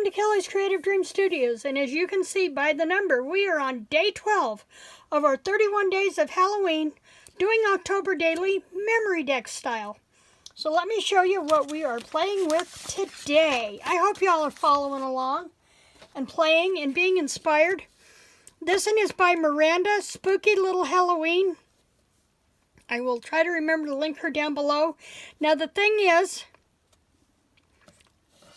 to Kelly's Creative Dream Studios, and as you can see by the number, we are on day 12 of our 31 days of Halloween, doing October daily MemoryDex style. So let me show you what we are playing with today. I hope y'all are following along and playing and being inspired. This one is by Miranda, Spooky Little Halloween. I will try to remember to link her down below. Now the thing is,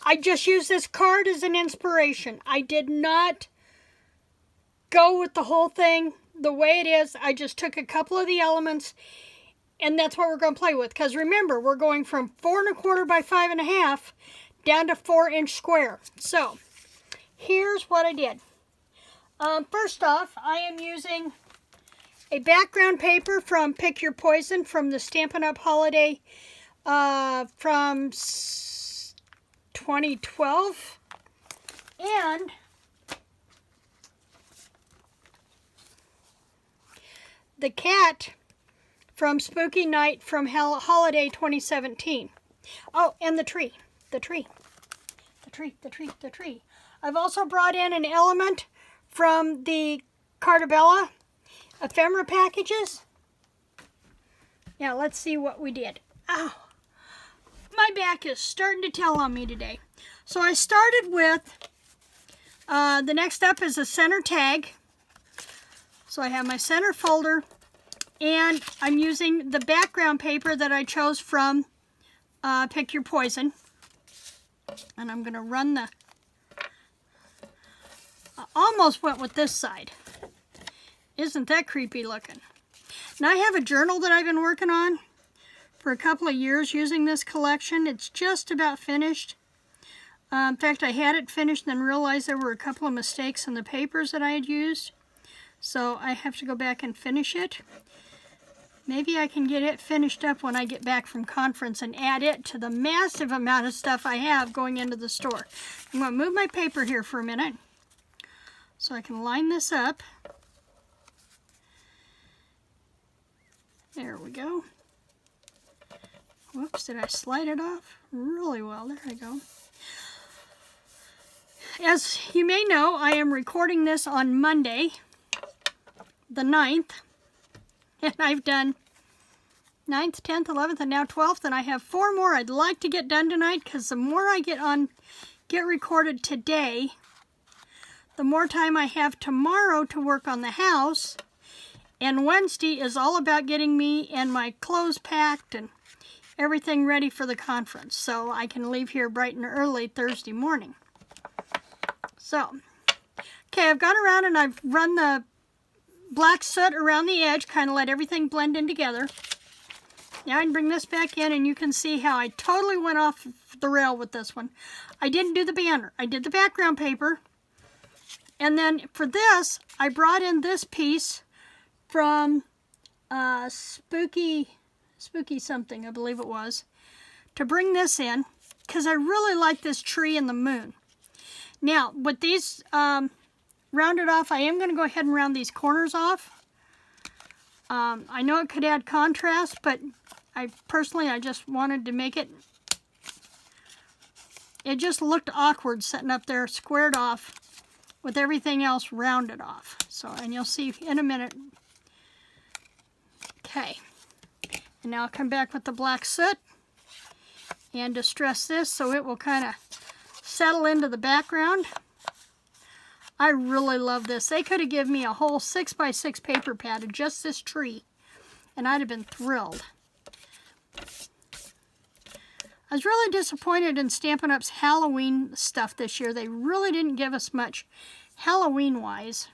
I just used this card as an inspiration. I did not go with the whole thing the way it is. I just took a couple of the elements, and that's what we're going to play with. Because remember, we're going from 4 1/4 by 5 1/2 down to 4-inch square. So, here's what I did. First off, I am using a background paper from Pick Your Poison from the Stampin' Up! Holiday from 2012, and the cat from Spooky Night from Holiday 2017. Oh, and the tree. I've also brought in an element from the Cartabella ephemera packages. Now let's see what we did. Ow! My back is starting to tell on me today. So I started with, the next up is a center tag. So I have my center folder, and I'm using the background paper that I chose from Pick Your Poison. And I'm going to run I almost went with this side. Isn't that creepy looking? Now I have a journal that I've been working on for a couple of years using this collection. It's just about finished. In fact, I had it finished and then realized there were a couple of mistakes in the papers that I had used. So I have to go back and finish it. Maybe I can get it finished up when I get back from conference and add it to the massive amount of stuff I have going into the store. I'm going to move my paper here for a minute so I can line this up. There we go. Whoops, did I slide it off? Really well, there I go. As you may know, I am recording this on Monday, the 9th, and I've done 9th, 10th, 11th, and now 12th, and I have 4 more I'd like to get done tonight, because the more I get recorded today, the more time I have tomorrow to work on the house, and Wednesday is all about getting me and my clothes packed and everything ready for the conference, so I can leave here bright and early Thursday morning. So, okay, I've gone around and I've run the black soot around the edge, kind of let everything blend in together. Now I can bring this back in and you can see how I totally went off the rail with this one. I didn't do the banner. I did the background paper. And then for this, I brought in this piece from Spooky something, I believe it was, to bring this in, because I really like this tree and the moon. Now, with these rounded off, I am going to go ahead and round these corners off. I know it could add contrast, but I just wanted to make it, it just looked awkward sitting up there squared off with everything else rounded off. So, and you'll see in a minute. Okay. And now I'll come back with the black soot and distress this so it will kind of settle into the background. I really love this. They could have given me a whole 6x6 paper pad of just this tree, and I'd have been thrilled. I was really disappointed in Stampin' Up's Halloween stuff this year. They really didn't give us much Halloween-wise.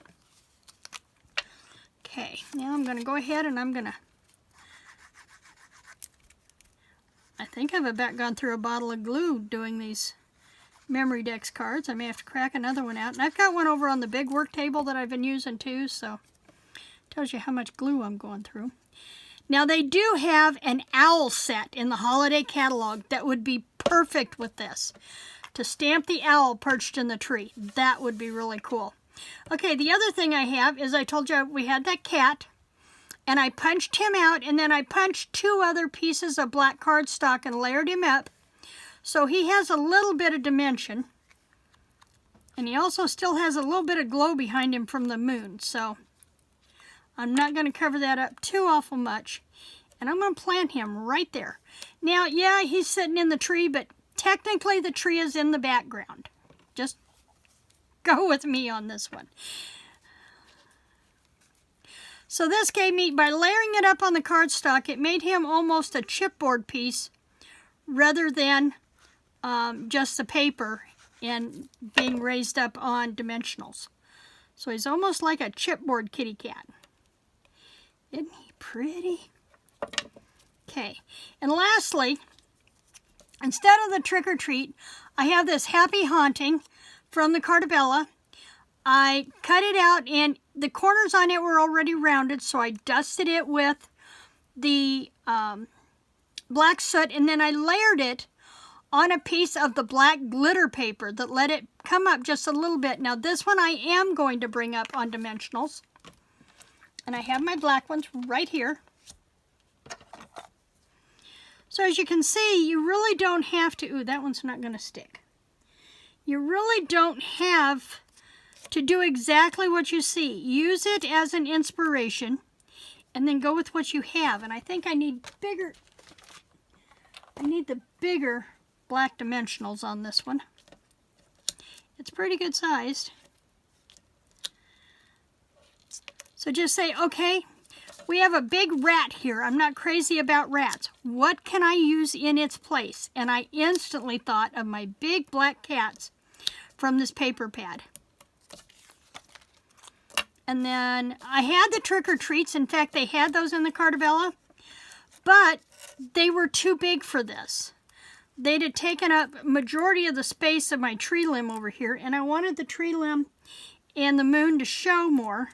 Okay, now I'm going to go ahead and I'm going to, I think I've about gone through a bottle of glue doing these MemoryDex cards. I may have to crack another one out. And I've got one over on the big work table that I've been using too, so tells you how much glue I'm going through. Now they do have an owl set in the holiday catalog that would be perfect with this. To stamp the owl perched in the tree. That would be really cool. Okay, the other thing I have is I told you we had that cat, and I punched him out, and then I punched 2 other pieces of black cardstock and layered him up. So he has a little bit of dimension. And he also still has a little bit of glow behind him from the moon, so I'm not going to cover that up too awful much. And I'm going to plant him right there. Now, yeah, he's sitting in the tree, but technically the tree is in the background. Just go with me on this one. So this gave me, by layering it up on the cardstock, it made him almost a chipboard piece rather than just the paper and being raised up on dimensionals. So he's almost like a chipboard kitty cat. Isn't he pretty? Okay, and lastly, instead of the trick or treat, I have this happy haunting from the Cartabella. I cut it out and the corners on it were already rounded, so I dusted it with the black soot, and then I layered it on a piece of the black glitter paper that let it come up just a little bit. Now this one I am going to bring up on dimensionals, and I have my black ones right here. So as you can see, you really don't have to, ooh, that one's not going to stick. You really don't have to do exactly what you see. Use it as an inspiration and then go with what you have. And I think I need bigger, I need the bigger black dimensionals on this one. It's pretty good sized. So just say, okay, we have a big rat here. I'm not crazy about rats. What can I use in its place? And I instantly thought of my big black cats from this paper pad. And then I had the trick or treats. In fact, they had those in the Cartabella, but they were too big for this. They'd have taken up majority of the space of my tree limb over here, and I wanted the tree limb and the moon to show more.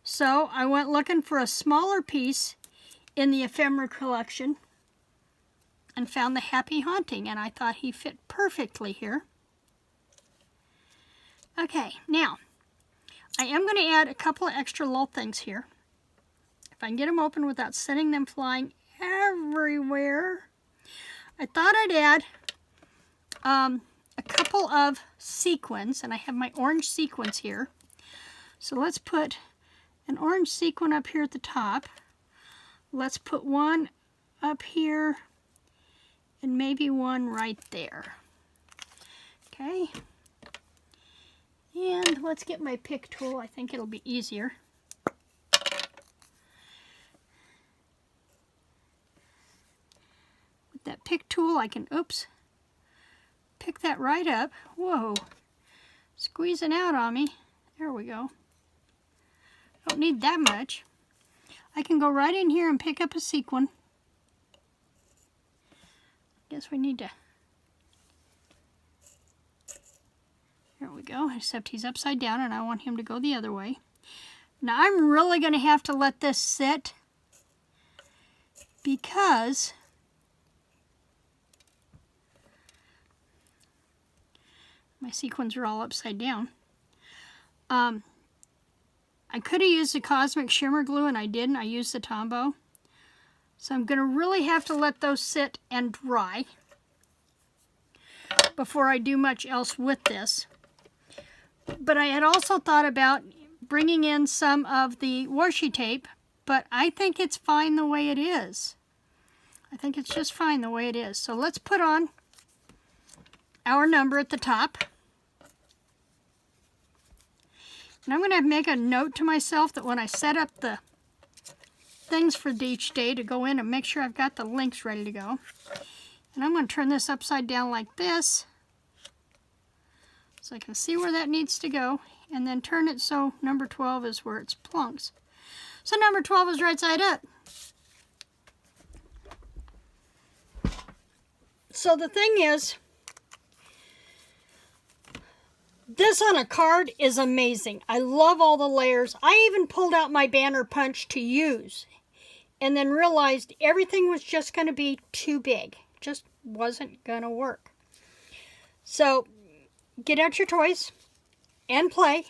So I went looking for a smaller piece in the ephemera collection and found the Happy Haunting, and I thought he fit perfectly here. Okay, now I am going to add a couple of extra little things here. If I can get them open without sending them flying everywhere. I thought I'd add a couple of sequins, and I have my orange sequins here. So let's put an orange sequin up here at the top. Let's put one up here and maybe one right there. Okay. And let's get my pick tool. I think it'll be easier. With that pick tool, I can, oops, pick that right up. Whoa, squeezing out on me. There we go. Don't need that much. I can go right in here and pick up a sequin. Guess we need to, there we go, except he's upside down and I want him to go the other way. Now I'm really going to have to let this sit because my sequins are all upside down. I could have used a Cosmic Shimmer Glue and I didn't. I used the Tombow. So I'm going to really have to let those sit and dry before I do much else with this. But I had also thought about bringing in some of the washi tape, but I think it's fine the way it is. I think it's just fine the way it is. So let's put on our number at the top. And I'm going to make a note to myself that when I set up the things for each day to go in and make sure I've got the links ready to go. And I'm going to turn this upside down like this so I can see where that needs to go, and then turn it so number 12 is where it's plunks. So number 12 is right side up. So the thing is, this on a card is amazing. I love all the layers. I even pulled out my banner punch to use and then realized everything was just going to be too big. Just wasn't going to work. So get out your toys and play.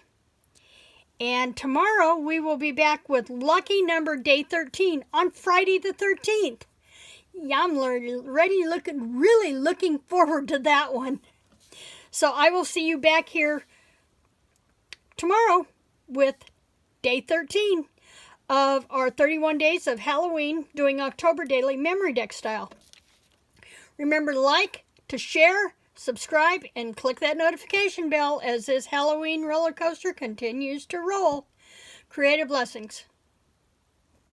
And tomorrow we will be back with lucky number day 13 on Friday the 13th. Yeah, I'm really looking forward to that one. So I will see you back here tomorrow with day 13 of our 31 days of Halloween doing October Daily MemoryDex style. Remember to like, to share, subscribe, and click that notification bell as this Halloween roller coaster continues to roll. Creative blessings.